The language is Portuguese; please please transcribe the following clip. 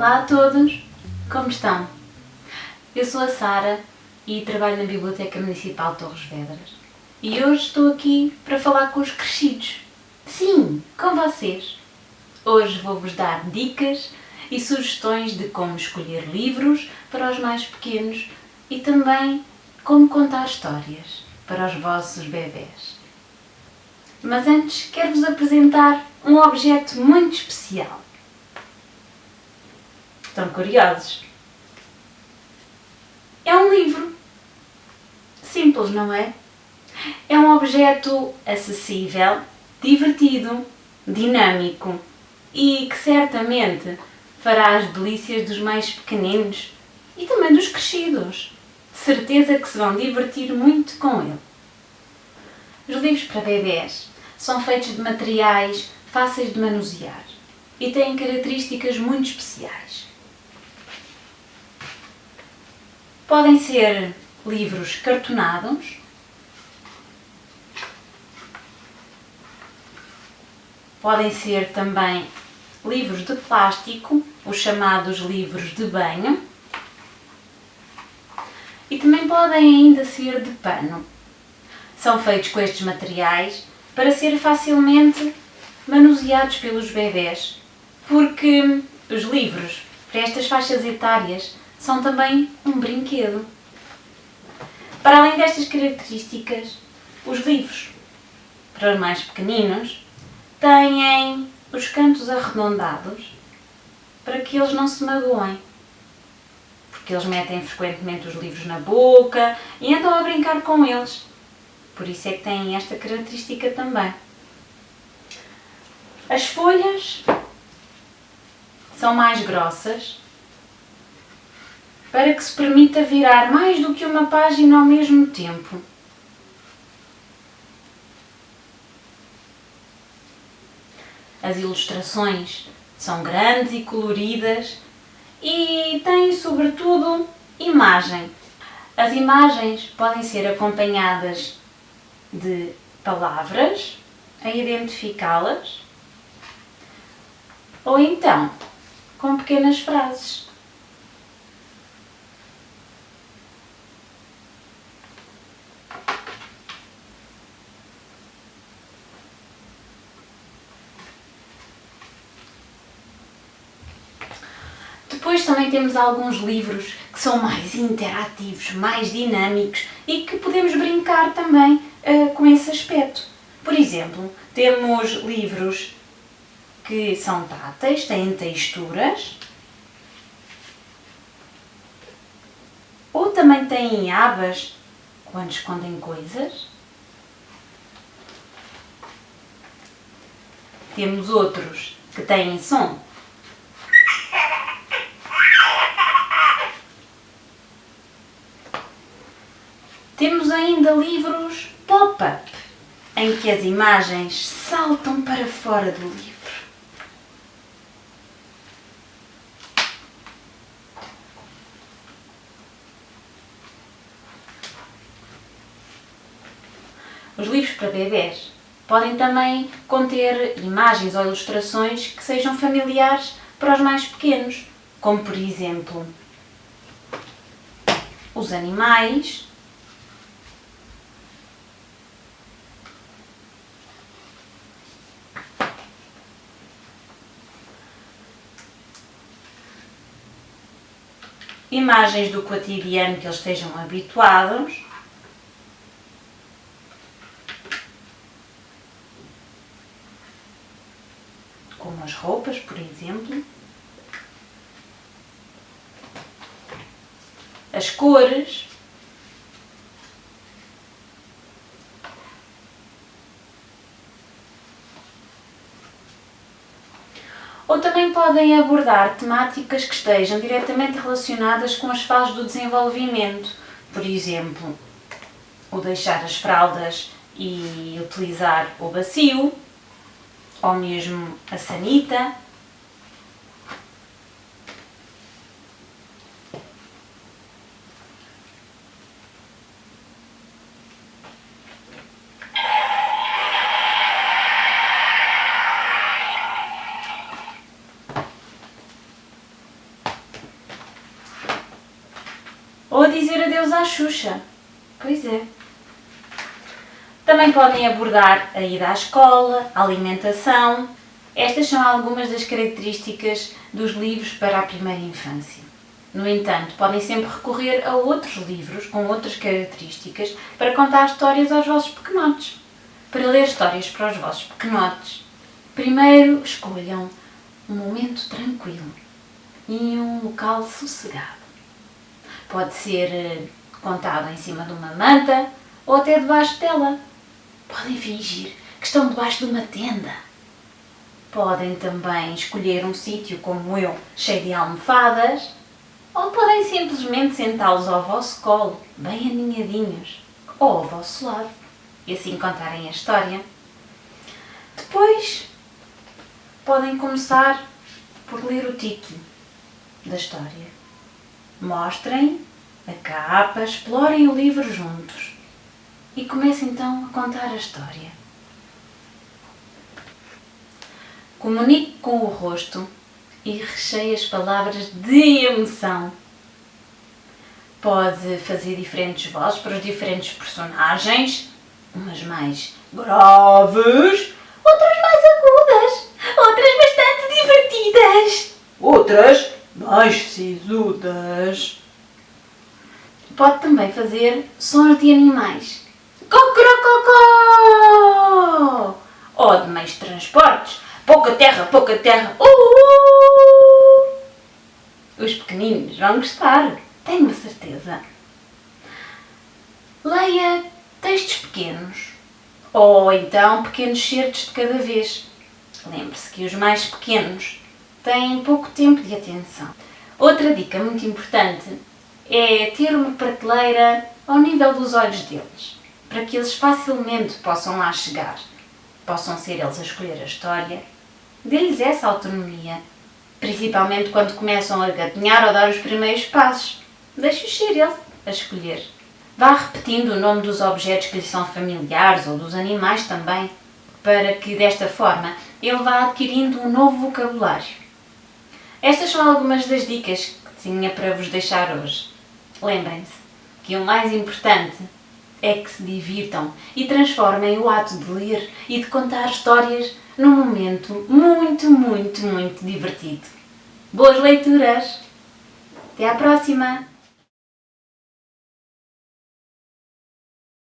Olá a todos, como estão? Eu sou a Sara e trabalho na Biblioteca Municipal de Torres Vedras e hoje estou aqui para falar com os crescidos. Sim, com vocês! Hoje vou-vos dar dicas e sugestões de como escolher livros para os mais pequenos e também como contar histórias para os vossos bebés. Mas antes quero-vos apresentar um objeto muito especial. Estão curiosos? É um livro. Simples, não é? É um objeto acessível, divertido, dinâmico e que certamente fará as delícias dos mais pequeninos e também dos crescidos. Certeza que se vão divertir muito com ele. Os livros para bebés são feitos de materiais fáceis de manusear e têm características muito especiais. Podem ser livros cartonados, podem ser também livros de plástico, os chamados livros de banho, e também podem ainda ser de pano. São feitos com estes materiais para ser facilmente manuseados pelos bebés, porque os livros para estas faixas etárias são também um brinquedo. Para além destas características, os livros para os mais pequeninos têm os cantos arredondados para que eles não se magoem, porque eles metem frequentemente os livros na boca e andam a brincar com eles. Por isso é que têm esta característica também. As folhas são mais grossas para que se permita virar mais do que uma página ao mesmo tempo. As ilustrações são grandes e coloridas e têm, sobretudo, imagem. As imagens podem ser acompanhadas de palavras a identificá-las ou então com pequenas frases. Depois também temos alguns livros que são mais interativos, mais dinâmicos e que podemos brincar também com esse aspecto. Por exemplo, temos livros que são táteis, têm texturas, ou também têm abas quando escondem coisas. Temos outros que têm som. Temos ainda livros pop-up, em que as imagens saltam para fora do livro. Os livros para bebés podem também conter imagens ou ilustrações que sejam familiares para os mais pequenos, como por exemplo os animais, imagens do cotidiano que eles estejam habituados, como as roupas, por exemplo, as cores, ou também podem abordar temáticas que estejam diretamente relacionadas com as fases do desenvolvimento, por exemplo, o deixar as fraldas e utilizar o bacio, ou mesmo a sanita. à Xuxa. Pois é. Também podem abordar a ida à escola, a alimentação. Estas são algumas das características dos livros para a primeira infância. No entanto, podem sempre recorrer a outros livros com outras características para contar histórias aos vossos pequenotes. Para ler histórias para os vossos pequenotes, primeiro escolham um momento tranquilo e um local sossegado. Pode ser contado em cima de uma manta ou até debaixo dela. Podem fingir que estão debaixo de uma tenda. Podem também escolher um sítio como eu, cheio de almofadas, ou podem simplesmente sentá-los ao vosso colo, bem aninhadinhos, ou ao vosso lado, e assim contarem a história. Depois, podem começar por ler o título da história. Mostrem a capa, explorem o livro juntos e comecem então a contar a história. Comunique com o rosto e recheie as palavras de emoção. Pode fazer diferentes vozes para os diferentes personagens, umas mais graves, outras mais agudas, outras bastante divertidas, outras mais sisudas. Pode também fazer sons de animais. Cocorococó! Ou de meios de transportes. Pouca terra, pouca terra. Os pequeninos vão gostar, tenho a certeza. Leia textos pequenos. Ou então pequenos certos de cada vez. Lembre-se que os mais pequenos têm pouco tempo de atenção. Outra dica muito importante é ter uma prateleira ao nível dos olhos deles, para que eles facilmente possam lá chegar. Possam ser eles a escolher a história. Dê-lhes essa autonomia, principalmente quando começam a gatinhar ou dar os primeiros passos. Deixe-os ser eles a escolher. Vá repetindo o nome dos objetos que lhes são familiares ou dos animais também, para que desta forma ele vá adquirindo um novo vocabulário. Estas são algumas das dicas que tinha para vos deixar hoje. Lembrem-se que o mais importante é que se divirtam e transformem o ato de ler e de contar histórias num momento muito, muito, muito divertido. Boas leituras! Até à próxima!